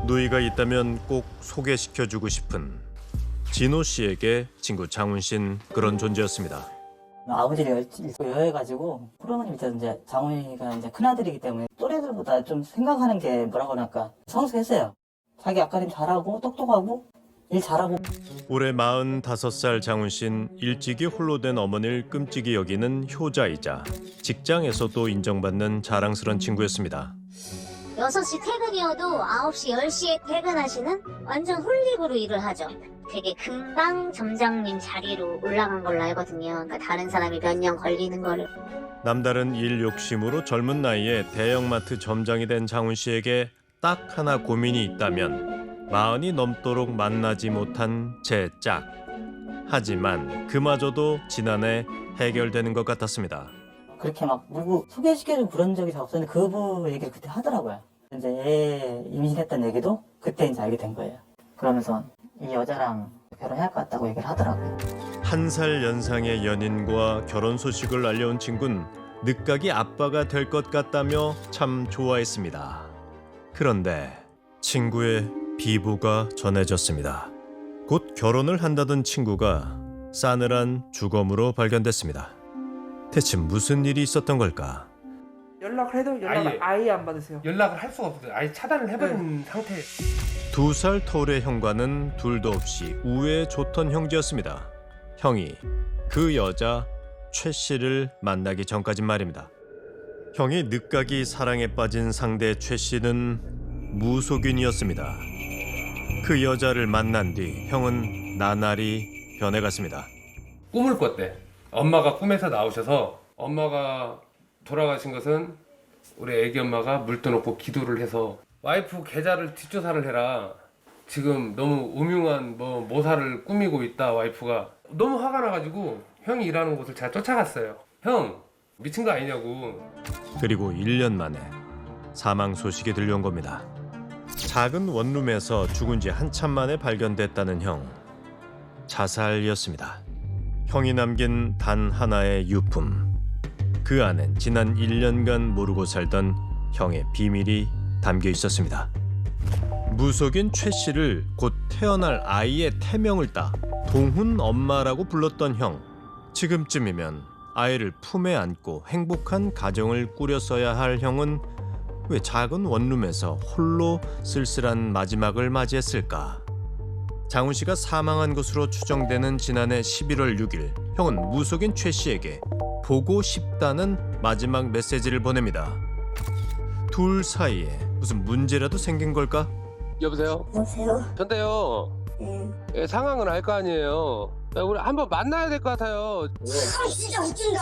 누이가 있다면 꼭 소개시켜주고 싶은 진호 씨에게 친구 장훈 씨는 그런 존재였습니다. 아버지를 여해가지고 프로그램 밑에서 이제 장훈이가 이제 큰아들이기 때문에 또래들보다 좀 생각하는 게 뭐라고 할까 성숙했어요. 자기 아까는 잘하고 똑똑하고 일 잘하고. 올해 45살 장훈 씨는 일찍이 홀로 된 어머니를 끔찍이 여기는 효자이자 직장에서도 인정받는 자랑스런 친구였습니다. 6시 퇴근이어도 9시, 10시에 퇴근하시는 완전 홀릭으로 일을 하죠. 되게 금방 점장님 자리로 올라간 걸로 알거든요. 그러니까 다른 사람이 몇 년 걸리는 거를. 남다른 일 욕심으로 젊은 나이에 대형마트 점장이 된 장훈 씨에게 딱 하나 고민이 있다면 40이 넘도록 만나지 못한 제 짝. 하지만 그마저도 지난해 해결되는 것 같았습니다. 그렇게 막 물고 소개시켜주고 그런 적이 잘 없었는데 그 얘기를 그때 하더라고요. 이제 애 임신했다는 얘기도 그때 이제 알게 된 거예요. 그러면서 이 여자랑 결혼해야 할 것 같다고 얘기를 하더라고요. 1살 연상의 연인과 결혼 소식을 알려온 친구는 늦가기 아빠가 될 것 같다며 참 좋아했습니다. 그런데 친구의 비보가 전해졌습니다. 곧 결혼을 한다던 친구가 싸늘한 주검으로 발견됐습니다. 대체 무슨 일이 있었던 걸까? 연락을 해도 연락을 아예 안 받으세요. 연락을 할 수가 없어요. 아예 차단을 해버린 상태. 2살 터울의 형과는 둘도 없이 우애 좋던 형제였습니다. 형이 그 여자 최 씨를 만나기 전까진 말입니다. 형이 늦가기 사랑에 빠진 상대 최 씨는 무속인이었습니다. 그 여자를 만난 뒤 형은 나날이 변해갔습니다. 꿈을 꿨대. 엄마가 꿈에서 나오셔서 엄마가 돌아가신 것은 우리 애기 엄마가 물 떠놓고 기도를 해서 와이프 계좌를 뒷조사를 해라. 지금 너무 음흉한 모사를 꾸미고 있다 와이프가. 너무 화가 나가지고 형이 일하는 곳을 제가 쫓아갔어요. 형 미친 거 아니냐고. 그리고 1년 만에 사망 소식이 들려온 겁니다. 작은 원룸에서 죽은 지 한참 만에 발견됐다는 형. 자살이었습니다. 형이 남긴 단 하나의 유품. 그 안엔 지난 1년간 모르고 살던 형의 비밀이 담겨 있었습니다. 무속인 최 씨를 곧 태어날 아이의 태명을 따 동훈 엄마라고 불렀던 형. 지금쯤이면 아이를 품에 안고 행복한 가정을 꾸렸어야 할 형은 왜 작은 원룸에서 홀로 쓸쓸한 마지막을 맞이했을까? 장훈 씨가 사망한 것으로 추정되는 지난해 11월 6일, 형은 무속인 최 씨에게 보고 싶다는 마지막 메시지를 보냅니다. 둘 사이에 무슨 문제라도 생긴 걸까? 여보세요? 여보세요? 근데요. 예, 상황을 알 거 아니에요. 우리 한번 만나야 될 것 같아요. 참 진짜 웃긴다.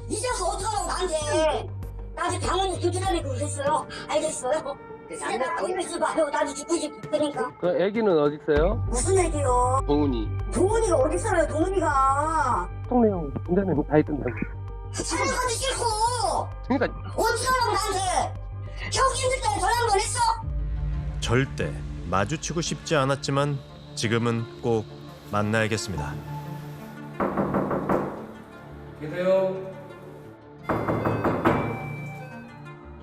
이제 와서 어떡하라고 나한테. 나한테 병원에 조준하니까 그랬어요. 알겠어요? 나 입에서 봐요. 나도 죽고 싶으니까. 그 애기는 어디 있어요? 무슨 얘기요? 동훈이. 동훈이가 어디 살아요? 동훈이가. 동네 형 운전에 다 있던다고. 찾아가기 싫고. 그러니까 어떡하라고 나한테. 형 힘들 때문에 전화 한 번 했어? 절대 마주치고 싶지 않았지만 지금은 꼭 만나야겠습니다. 계세요?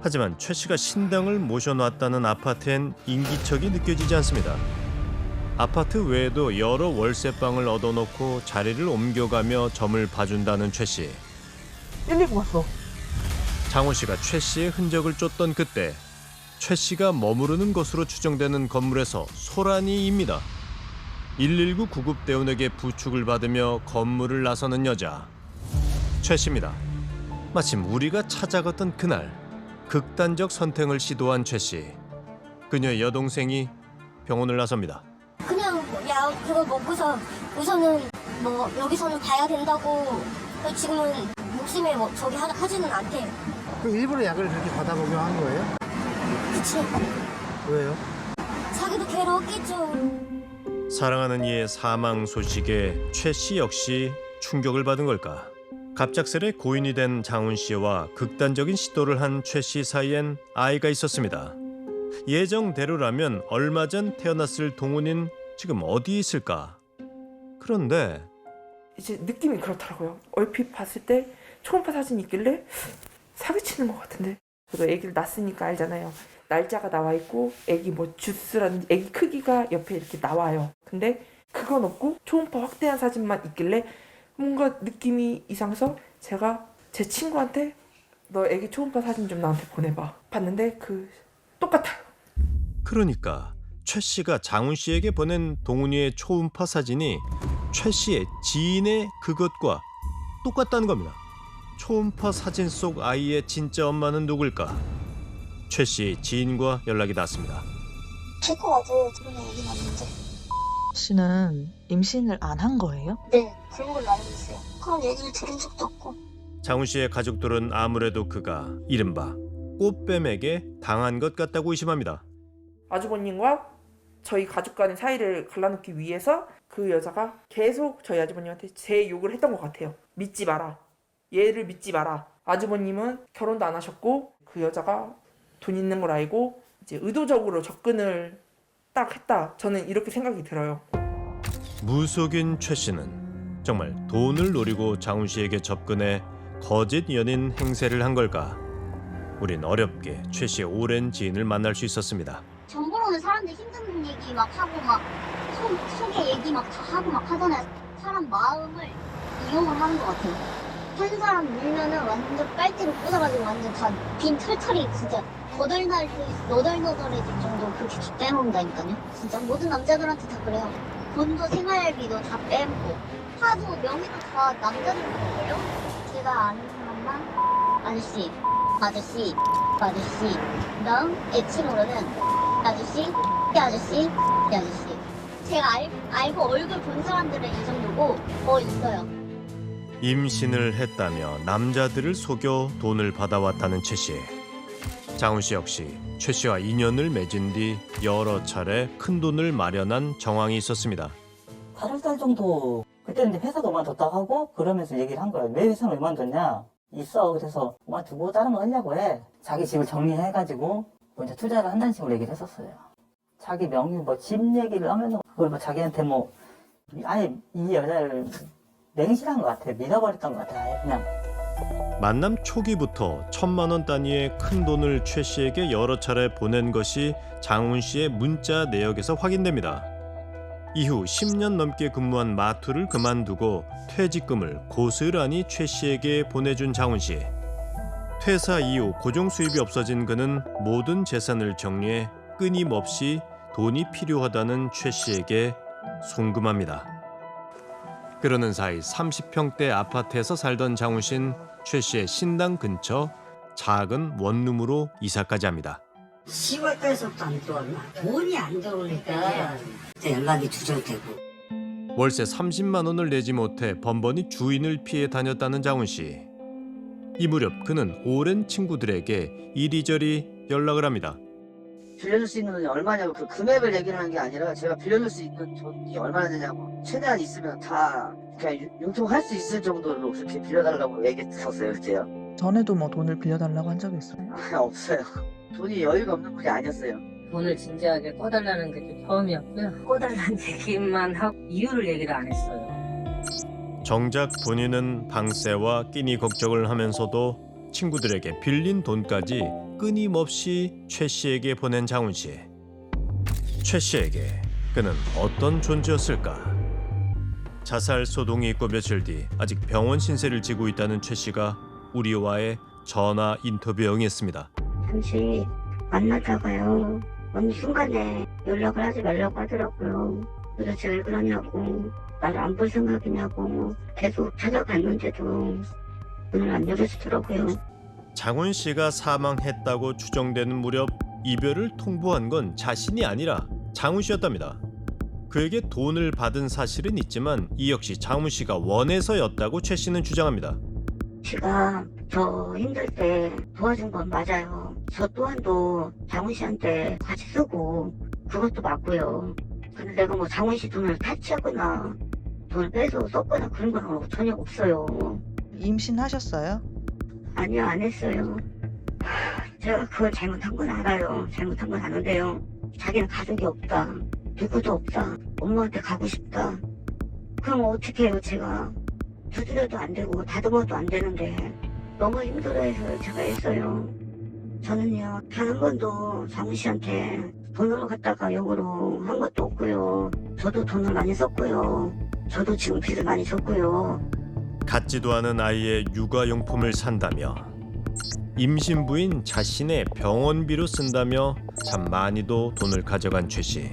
하지만 최 씨가 신당을 모셔놨다는 아파트엔 인기척이 느껴지지 않습니다. 아파트 외에도 여러 월세방을 얻어놓고 자리를 옮겨가며 점을 봐준다는 최 씨. 119 왔어. 장훈 씨가 최 씨의 흔적을 쫓던 그때 최 씨가 머무르는 것으로 추정되는 건물에서 소란이입니다. 119 구급대원에게 부축을 받으며 건물을 나서는 여자. 최 씨입니다. 마침 우리가 찾아갔던 그날 극단적 선택을 시도한 최 씨. 그녀의 여동생이 병원을 나섭니다. 그냥 약 그거 먹고서 우선은 뭐 여기서는 봐야 된다고 지금은 목숨에 뭐 저기 하지는 않대요. 그 일부러 약을 그렇게 받아보려 한 거예요? 그치. 왜요? 자기도 괴로웠겠죠. 사랑하는 이의 사망 소식에 최 씨 역시 충격을 받은 걸까? 갑작스레 고인이 된 장훈 씨와 극단적인 시도를 한 최 씨 사이엔 아이가 있었습니다. 예정대로라면 얼마 전 태어났을 동훈인 지금 어디 있을까? 그런데 이제 느낌이 그렇더라고요. 얼핏 봤을 때 초음파 사진이 있길래 사기치는 것 같은데. 저도 아기를 낳았으니까 알잖아요. 날짜가 나와 있고 아기 뭐 주스라든지 아기 크기가 옆에 이렇게 나와요. 근데 그건 없고 초음파 확대한 사진만 있길래 뭔가 느낌이 이상해서 제가 제 친구한테 너 아기 초음파 사진 좀 나한테 보내봐. 봤는데 똑같아요. 그러니까 최 씨가 장훈 씨에게 보낸 동훈이의 초음파 사진이 최 씨의 지인의 그것과 똑같다는 겁니다. 초음파 사진 속 아이의 진짜 엄마는 누굴까? 최 씨 지인과 연락이 닿았습니다. 될것 같아요. 저번에 얘기 났는데. 씨는 임신을 안 한 거예요? 네, 그런 걸로 알고 있어요. 그런 얘기를 들은 적도 없고. 장훈 씨의 가족들은 아무래도 그가 이른바 꽃뱀에게 당한 것 같다고 의심합니다. 아주버님과 저희 가족 간의 사이를 갈라놓기 위해서 그 여자가 계속 저희 아주버님한테 제 욕을 했던 것 같아요. 믿지 마라. 얘를 믿지 마라. 아주버님은 결혼도 안 하셨고 그 여자가 돈 있는 걸 알고 이제 의도적으로 접근을 딱 했다. 저는 이렇게 생각이 들어요. 무속인 최 씨는 정말 돈을 노리고 장훈 씨에게 접근해 거짓 연인 행세를 한 걸까? 우린 어렵게 최 씨의 오랜 지인을 만날 수 있었습니다. 정보로는 사람들 힘든 얘기 막 하고 막 속의 얘기 막 다 하고 막 하잖아요. 사람 마음을 이용을 하는 것 같아요. 한 사람 물면은 완전 빨대로 꽂아가지고 완전 다 빈 털털이 진짜 너덜너덜해질 정도로 그렇게 다 빼먹는다니까요. 진짜 모든 남자들한테 다 그래요. 돈도 생활비도 다 빼먹고 하도 명의도 다 남자들 거예요. 제가 아는 사람만 아저씨 그다음 애칭으로는 아저씨 제가 알고 얼굴 본 사람들은 이 정도고 있어요. 임신을 했다며 남자들을 속여 돈을 받아왔다는 최 씨. 장훈 씨 역시 최 씨와 인연을 맺은 뒤 여러 차례 큰 돈을 마련한 정황이 있었습니다. 8달 정도 그때는 이제 회사도 그만뒀다고 하고 그러면서 얘기를 한 거예요. 왜 회사를 그만뒀냐? 있어. 그래서 그만두고 다른 거 하려고 해. 자기 집을 정리해가지고 먼저 투자를 한다는 식으로 얘기를 했었어요. 자기 명의 뭐 집 얘기를 하면서 그걸 뭐 자기한테 뭐 아예 이 여자를 맹실한 것 같아요. 믿어버렸던 것 같아요. 아예 그냥. 만남 초기부터 1,000만 원 단위의 큰 돈을 최 씨에게 여러 차례 보낸 것이 장훈 씨의 문자 내역에서 확인됩니다. 이후 10년 넘게 근무한 마투를 그만두고 퇴직금을 고스란히 최 씨에게 보내준 장훈 씨. 퇴사 이후 고정 수입이 없어진 그는 모든 재산을 정리해 끊임없이 돈이 필요하다는 최 씨에게 송금합니다. 그러는 사이 30평대 아파트에서 살던 장훈 씨는 최 씨의 신당 근처 작은 원룸으로 이사까지 합니다. 10월달서부터 안 들어왔나? 돈이 안 들어오니까 그때 연락이 두절되고. 월세 30만 원을 내지 못해 번번이 주인을 피해 다녔다는 장훈 씨. 이 무렵 그는 오랜 친구들에게 이리저리 연락을 합니다. 빌려줄 수 있는 돈이 얼마냐고 그 금액을 얘기를 하는 게 아니라 제가 빌려줄 수 있는 돈이 얼마나 되냐고 최대한 있으면 다 그냥 융통할 수 있을 정도로 그렇게 빌려달라고 얘기했었어요 그때요. 전에도 뭐 돈을 빌려달라고 한 적이 있어요? 없어요. 돈이 여유가 없는 분이 아니었어요. 돈을 진지하게 꺼달라는 게 처음이었고요. 꺼달라는 얘기만 하고 이유를 얘기를 안 했어요. 정작 본인은 방세와 끼니 걱정을 하면서도 친구들에게 빌린 돈까지 끊임없이 최 씨에게 보낸 장훈 씨. 최 씨에게 그는 어떤 존재였을까? 자살 소동이 있고 며칠 뒤 아직 병원 신세를 지고 있다는 최 씨가 우리와의 전화 인터뷰에 응했습니다. 잠시 만나다가요. 어느 순간에 연락을 하지 말라고 하더라고요. 도대체 왜 그러냐고, 나를 안 볼 생각이냐고 계속 찾아갔는데도 문을 안 열어주더라고요. 장훈 씨가 사망했다고 추정되는 무렵 이별을 통보한 건 자신이 아니라 장훈 씨였답니다. 그에게 돈을 받은 사실은 있지만 이 역시 장훈 씨가 원해서였다고 최 씨는 주장합니다. 제가 저 힘들 때 도와준 건 맞아요. 저 또한도 장훈 씨한테 같이 쓰고 그것도 맞고요. 근데 내가 뭐 장훈 씨 돈을 탈취하거나 돈을 빼서 썼거나 그런 건 전혀 없어요. 임신하셨어요? 아니요, 안 했어요. 제가 그걸 잘못한 건 알아요. 잘못한 건 아는데요. 자기는 가족이 없다. 누구도 없다. 엄마한테 가고 싶다. 그럼 어떻게 해요, 제가. 두드려도 안 되고 다듬어도 안 되는데 너무 힘들어해서 제가 했어요. 저는요, 단 한 번도 장훈 씨한테 돈으로 갖다가 욕으로 한 것도 없고요. 저도 돈을 많이 썼고요. 저도 지금 빚을 많이 졌고요. 갖지도 않은 아이의 육아용품을 산다며 임신부인 자신의 병원비로 쓴다며 참 많이도 돈을 가져간 최 씨.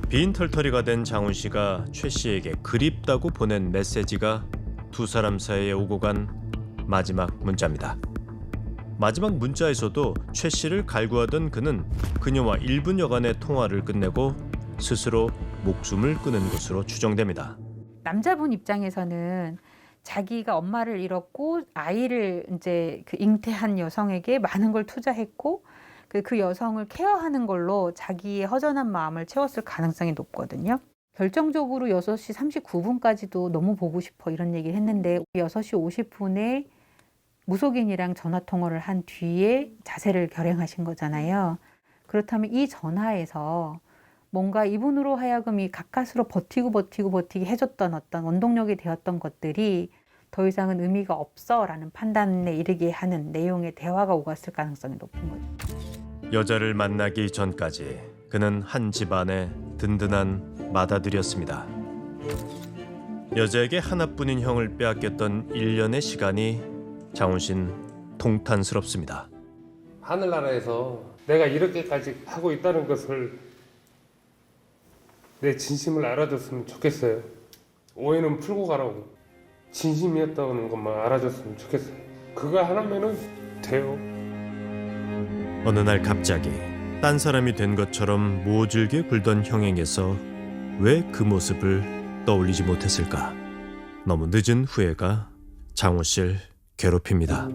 빈털터리가 된 장훈 씨가 최 씨에게 그립다고 보낸 메시지가 두 사람 사이에 오고 간 마지막 문자입니다. 마지막 문자에서도 최 씨를 갈구하던 그는 그녀와 1분 여간의 통화를 끝내고 스스로 목숨을 끊은 것으로 추정됩니다. 남자분 입장에서는 자기가 엄마를 잃었고 아이를 이제 그 잉태한 여성에게 많은 걸 투자했고 그 여성을 케어하는 걸로 자기의 허전한 마음을 채웠을 가능성이 높거든요. 결정적으로 6시 39분까지도 너무 보고 싶어 이런 얘기를 했는데 6시 50분에 무속인이랑 전화 통화를 한 뒤에 자세를 결행하신 거잖아요. 그렇다면 이 전화에서 뭔가 이분으로 하여금 이 가까스로 버티고 해줬던 어떤 원동력이 되었던 것들이 더 이상은 의미가 없어라는 판단에 이르게 하는 내용의 대화가 오갔을 가능성이 높은 거죠. 여자를 만나기 전까지 그는 한 집안의 든든한 맏아들이었습니다. 여자에게 하나뿐인 형을 빼앗겼던 1년의 시간이 장훈 씨는 통탄스럽습니다. 하늘나라에서 내가 이렇게까지 하고 있다는 것을 내 진심을 알아줬으면 좋겠어요. 오해는 풀고 가라고. 진심이었다는 것만 알아줬으면 좋겠어요. 그거 하나면은 돼요. 어느 날 갑자기 딴 사람이 된 것처럼 모질게 굴던 형에게서 왜 그 모습을 떠올리지 못했을까? 너무 늦은 후회가 장훈 씨를 괴롭힙니다.